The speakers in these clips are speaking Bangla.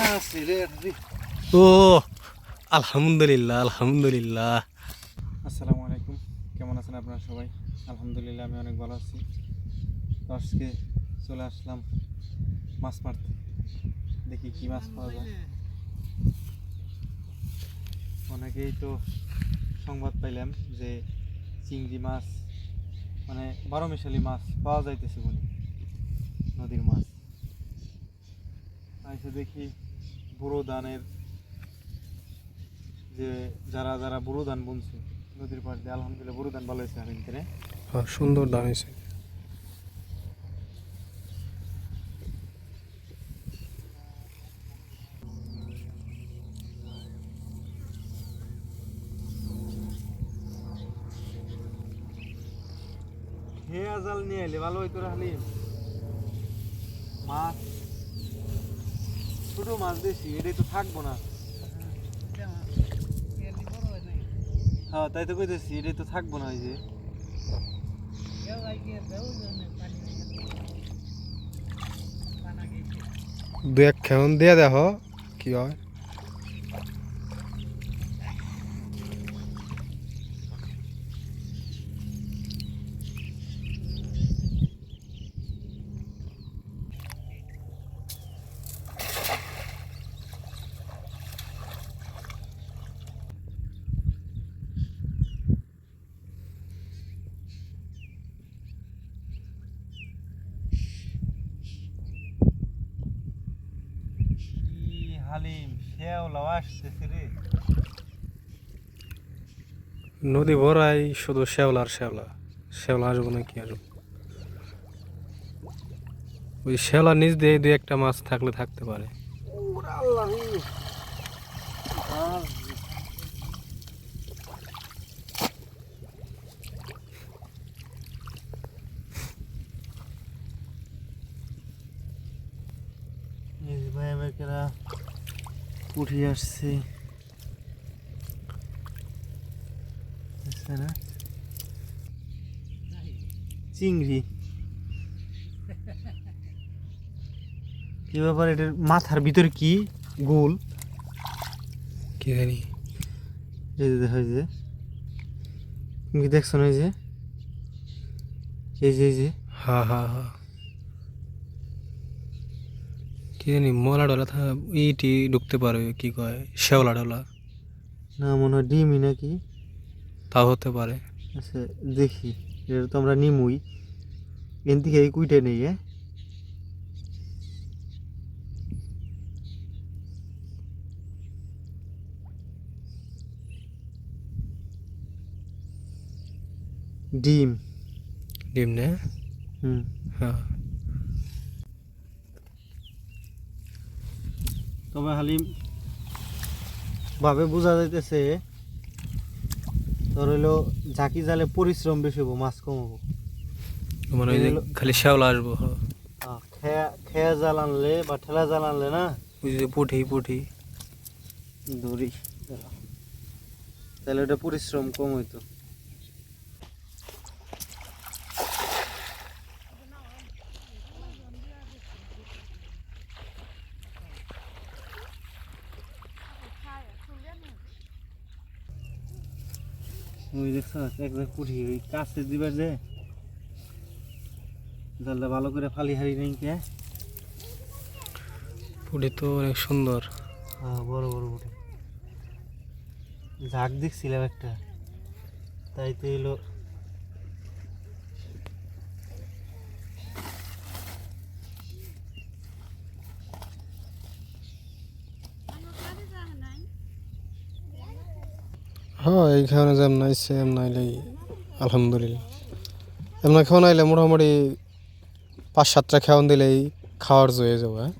ও আলহামদুলিল্লাহ আলহামদুলিল্লাহ। আসসালামু আলাইকুম, কেমন আছেন আপনারা সবাই? আলহামদুলিল্লাহ আমি অনেক ভালো আছি। তো আজকে চলে আসলাম মাছ মারতে, দেখি কি মাছ পাওয়া যায়। অনেকেই তো সংবাদ পাইলাম যে চিংড়ি মাছ মানে 12 মিশালি মাছ পাওয়া যাইতেছে বলে, নদীর মাছ আইসে দেখি বুড়ো ধানের যে যারা যারা বুড়ো ধান বুনছে নদীর পাড় দিয়ে, আলহামদুলিল্লাহ বুড়ো ধান ভালো হয়েছে। আমি সুন্দর দাম হয়েছে। জাল নিয়ে এলে ভালো হইতো রে হালিম। মাছ ছোট মাছ বেশি, এটাই তো থাকবো না। হ্যাঁ তাই তো কইতেছি, এটাই তো থাকবো না। ওই যে দু এক খেমন দিয়ে দেখো কি হয়। হালিম শেওলাও আসতেছে রে। নদী ভরাই শুধু শ্যাওলা আর শ্যাওলা, শ্যাওলা আসবো না কি আসবো। ওই শ্যাওলা নিচ দিয়ে দু একটা মাছ থাকলে থাকতে পারে। ভাই আমাকেরা উঠে আসছে না চিংড়ি। কি ব্যাপার, এটার মাথার ভিতরে কি গোল কি জানি। এই যে দেখা যায়, তুমি কি দেখছো না? এই যে এই যে হ্যাঁ হ্যাঁ হ্যাঁ, কি জানি মলা ডলা ইটি ঢুকতে পারে, কি কয় শ্যাওলা ডলা, না মনে হয় ডিমই নাকি। তাও হতে পারে। আচ্ছা দেখি, এটা তো আমরা নিমুই এন থেকে এই কুইটা নেই। হ্যাঁ ডিম ডিম নে। হুম হ্যাঁ তবে হালিম ভাবে বোঝা যাইতেছে তোর হইলো ঝাঁকি জালে পরিশ্রম বেশি হবো, মাছ কম হবো। মানে ওই যে খালি শ্যাওলা আসবো। খেয়া জাল আনলে বা ঠেলা জাল আনলে না, ওই যে পুঠি পুঠি ধরি তাহলে ওটা পরিশ্রম কম হইতো। ওই দেখছ একবার পুঠি ওই কাছে দিবার যে জালটা ভালো করে ফালি হারি নেই কে। পুঠি তো অনেক সুন্দর। হ্যাঁ বড় বড় পুঠি, ঝাঁক দেখছিলাম একটা, তাই তো এলো। হ্যাঁ এইখানে যেম নাই সেম নাইলেই আলহামদুলিল্লাহ। এমন খাওয়া নাইলে মোটামুটি 5-7টা খাওয়ান দিলেই খাওয়ার জয়ে যাবো। হ্যাঁ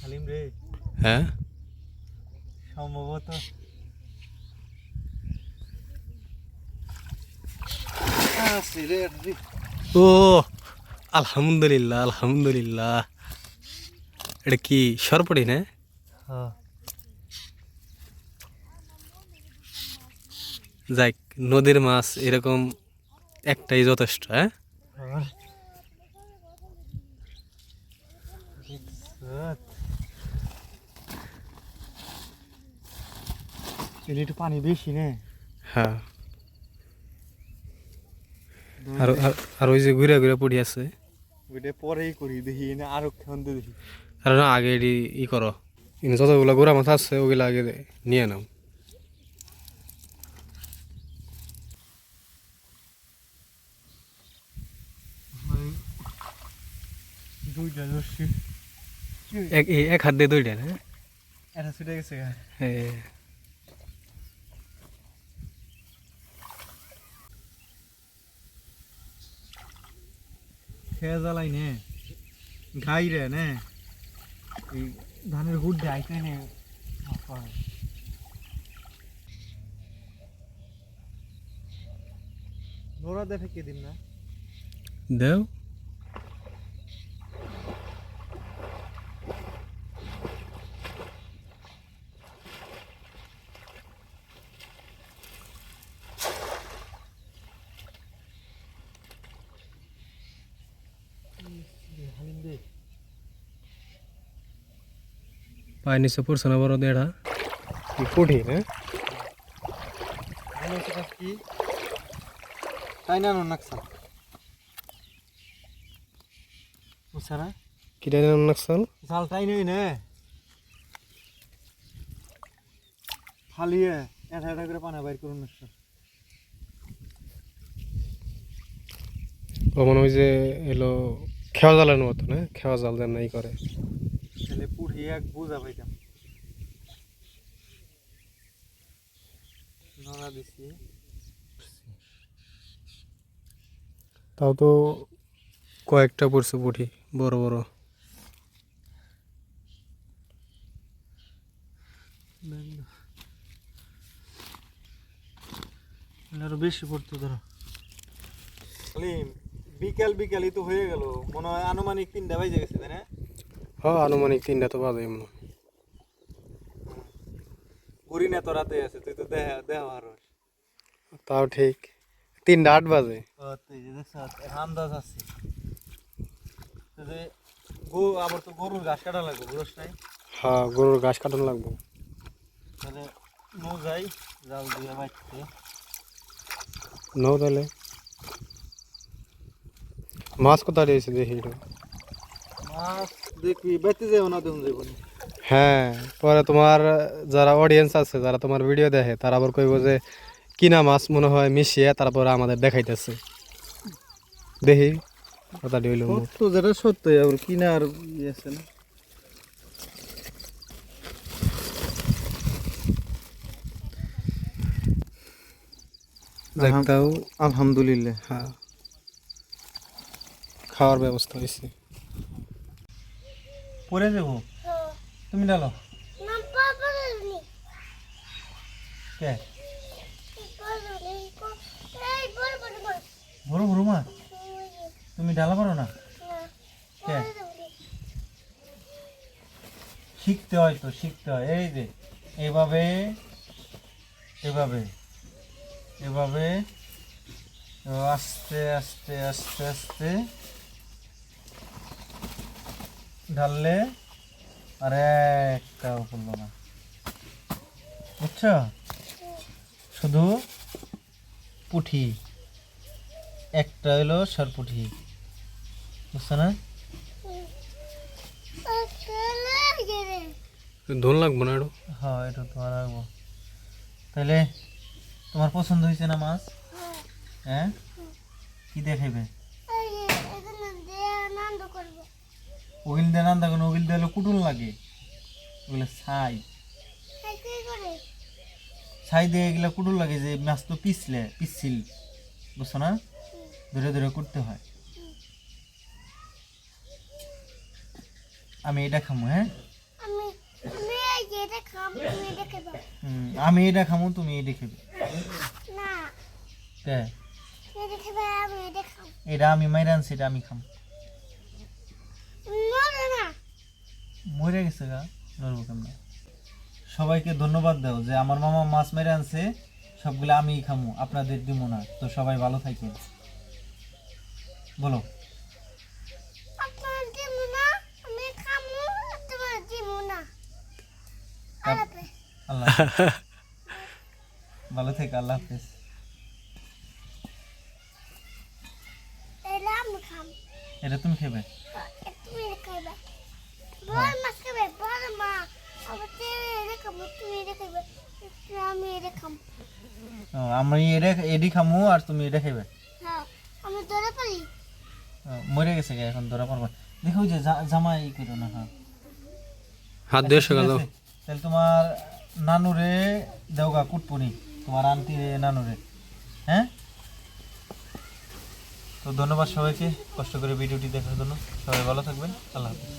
হালিম রে, হ্যাঁ সম্ভবত ও আলহামদুলিল্লাহ আলহামদুলিল্লাহ। এটা কি সরপড়ি না? হ্যাঁ যাক, নদীর মাছ এরকম একটাই যথেষ্ট। হ্যাঁ, একটু পানি বেশি নে। হ্যাঁ। আর আর ওই যে ঘুরে ঘুরে পড়ি আছে, ওইটা পরেই করি, দেখি না আরো খান দেখি। আর না আগে ই করো, যতগুলো গোড়া মাছ আছে ওগুলো আগে নিয়ে নাও। দুইটা ধরছি, এক হাত দিয়ে দুইটা না? এটা ছুটে গেছে। হ্যাঁ। খেয়ে জ্বালাই নে গাই রে নে, এই ধানের হুড দেয় আইতে নে। নোরা দেখে কে দিন না দেও। পায় নিচে পড়ছে না বড় দেড়া পুঠি না? কি তাই না নাকসাল বুঝছে না, কিটা নাকসাল জাল তাই নেই নে ফালিয়ে এটা এটা করে পানা বাইর করুন। ও মনে হয় যে এলো খেওয়া জালের মতো না, খেওয়া জাল যেন নাই করে। তাহলে পুড়ি এক বুঝা পাইতাম। নড়া দিছি, তাও তো কয়েকটা পড়ছে পুঠি বড় বড়। আরো বেশি পড়তো ধরো। বিকেল বিকেলই তো হয়ে গেল, মনে হয় আনুমানিক 3টা বাজে গেছে তাই না? হ্যাঁ, আনুমানিক 3টা তো বাজে মনে হয়। ঘুরি না তো রাতে আছে, তুই তো দেহ দেহ আর তাও ঠিক, 3:08 বাজে। তুই যে দেখছ আন্দাজ আছে যে আবার তো গরুর ঘাস কাটা লাগবে বুঝছ নাই? হ্যাঁ, গরুর ঘাস কাটানো লাগবে। তাহলে নো যাই জাল দিয়ে বাইতে নো তাহলে মাছ কোথায় দিয়েছে দেখি একটু। মাছ দেখবি বাইতে যাবো না দেখুন যাবো না। হ্যাঁ, পরে তোমার যারা অডিয়েন্স আছে, যারা তোমার ভিডিও দেখে, তারা আবার কইব যে কিনা মাছ মনে হয় মিশিয়ে তারপরে আমাদের দেখাইতেছে। দেখি কথা হইল সত্য যেটা সত্য আবার কিনা আর আছে না। দেখতাও। আলহামদুলিল্লাহ। হ্যাঁ, খাওয়ার ব্যবস্থা হয়েছে। পরে যাবো তুমি ডালো কে বড় বড় মা তুমি ডালা পারো না কে? শিখতে হয় তো, শিখতে হয়। এই যে এভাবে এভাবে এভাবে আস্তে আস্তে আস্তে আস্তে ঢাললে আর একটাও করলো না, বুঝছো? শুধু পুঁঠি একটা হলো সরপুঁঠি, বুঝছো না? ধন লাগবো না একটু? হ্যাঁ, এটা তো আর রাখবো। তাহলে তোমার পছন্দ হয়েছে না মাছ? হ্যাঁ, কি দেখাইবে? ওগিল দিয়ে নান্দা কোনো, ওগিল দিয়ে কুটুল লাগে, ওগুলো ছাই ছাই দিয়ে এগুলো কুটুল লাগে, যে মাছ তো পিছছিল, বুঝছো না? ধরে ধরে করতে হয়। আমি এটা খামো। হ্যাঁ, আমি এটা খামো, তুমি এটা খাবে। এটা আমি মাইরা আনছি, এটা আমি খাম। মরে গেছে গা, নড়বো কেমনে? সবাইকে ধন্যবাদ দাও যে আমার মামা মাছ মেরে আনছে, সবগুলো আমিই খামু, আপনাদের দিব না। তো সবাই ভালো থাকেন, বলো। আপনার দিমু না, আমি খামু, তোমার দিমু না। আলাপে আল্লাহ ভালো থেকে, আল্লাহ হাফেজ। এলা আমি খাম, এটা তুমি খেবে? তুমি খাইবে। বড় মাছ খাবে, বড় মা। আবার তুমি খাবো, তুমি খাইবে, আমি খাম। ও, আমি এটা এডি খামু আর তুমি এটা খাইবে। হ্যাঁ, আমি ধরে পারি। ও, মরে গেছে গা, এখন ধরা পড়বা। দেখো ওই যে জামাই করো না। হ্যাঁ, হাত দিয়ে ঠিক সকাল আছে। তাহলে তোমার নানুরে দেওগা কুটপুনি, তোমার আন্টি নানুরে। হ্যাঁ, তো ধন্যবাদ সবাইকে কষ্ট করে ভিডিওটি দেখার জন্য। সবাই ভালো থাকবেন, আল্লাহ হাফেজ।